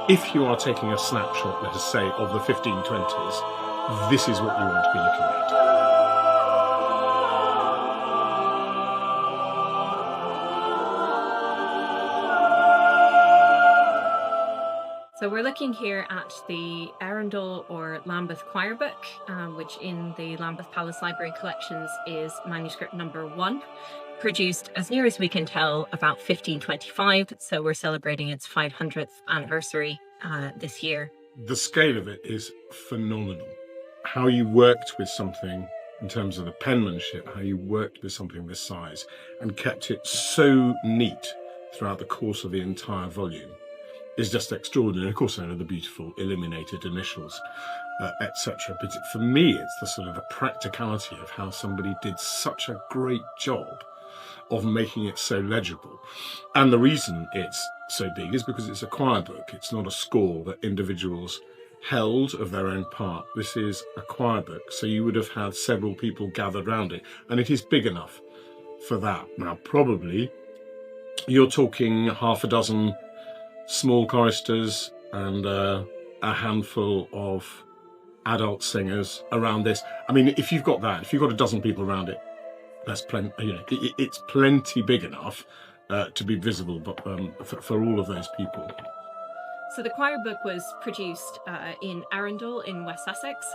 if you are taking a snapshot, let us say, of the 1520s, this is what you want to be looking at. So we're looking here at the Arundel or Lambeth Choirbook, which in the Lambeth Palace Library collections is manuscript number 1, produced, as near as we can tell, about 1525. So we're celebrating its 500th anniversary this year. The scale of it is phenomenal. How you worked with something in terms of the penmanship, how you worked with something this size and kept it so neat throughout the course of the entire volume is just extraordinary. Of course, I know the beautiful illuminated initials, etc. But for me, it's the sort of the practicality of how somebody did such a great job of making it so legible. And the reason it's so big is because it's a choir book. It's not a score that individuals held of their own part. This is a choir book, so you would have had several people gathered around it, and it is big enough for that. Now, probably you're talking half a dozen small choristers and a handful of adult singers around this. I mean, if you've got that, if you've got a dozen people around it, that's plenty. You know, it's plenty big enough to be visible, but for all of those people. So the choir book was produced in Arundel in West Sussex,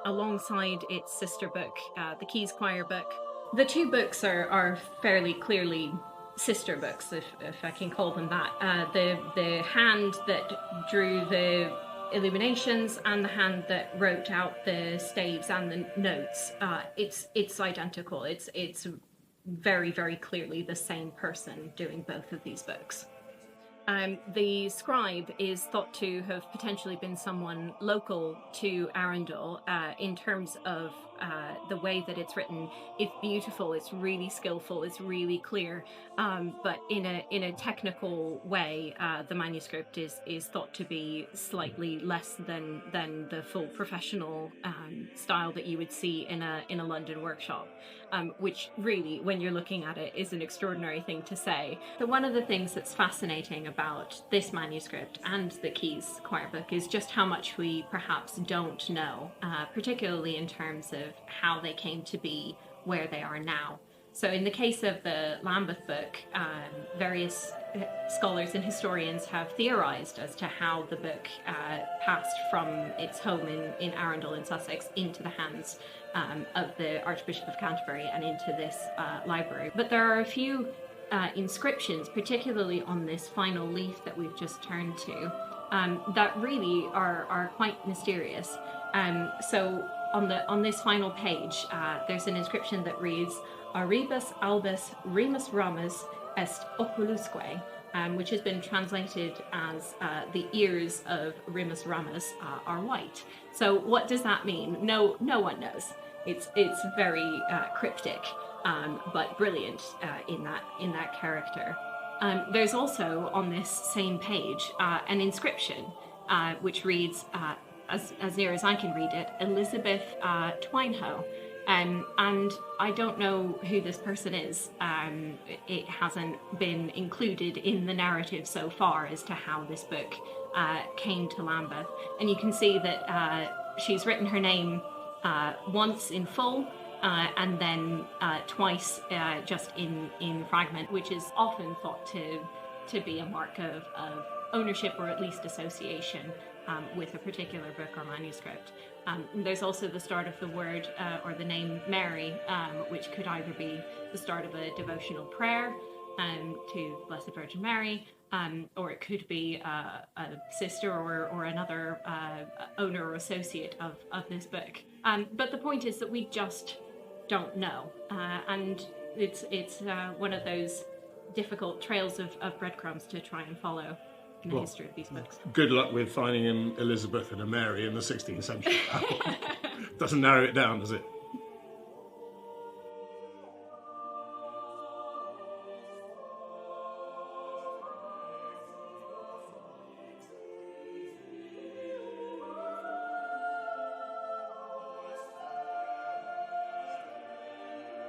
alongside its sister book, the Keys Choir Book. The two books are fairly clearly sister books, if I can call them that. The hand that drew the illuminations and the hand that wrote out the staves and the notes, it's identical. It's very, very clearly the same person doing both of these books. The scribe is thought to have potentially been someone local to Arundel. In terms of the way that it's written, it's beautiful, it's really skillful, it's really clear, but in a technical way, the manuscript is thought to be slightly less than the full professional style that you would see in a London workshop, which really, when you're looking at it, is an extraordinary thing to say. So one of the things that's fascinating about this manuscript and the Keys Choir Book is just how much we perhaps don't know, particularly in terms of how they came to be where they are now. So in the case of the Lambeth book, various scholars and historians have theorised as to how the book passed from its home in Arundel in Sussex into the hands of the Archbishop of Canterbury and into this library. But there are a few inscriptions, particularly on this final leaf that we've just turned to, that really are quite mysterious. So on this final page, there's an inscription that reads, Aribus albus rimus ramus est oculusque, which has been translated as the ears of Rimus Ramus are white. So what does that mean? No one knows. It's very cryptic, but brilliant in that character. There's also on this same page an inscription which reads, as near as I can read it, Elizabeth Twinehoe. And I don't know who this person is. It hasn't been included in the narrative so far as to how this book came to Lambeth. And you can see that she's written her name once in full and then twice just in fragment, which is often thought to be a mark of ownership or at least association with a particular book or manuscript. There's also the start of the word or the name Mary, which could either be the start of a devotional prayer to Blessed Virgin Mary, or it could be a sister or another owner or associate of this book. But the point is that we just don't know, and it's one of those difficult trails of breadcrumbs to try and follow in the history of these books. Good luck with finding an Elizabeth and a Mary in the 16th century. Doesn't narrow it down, does it?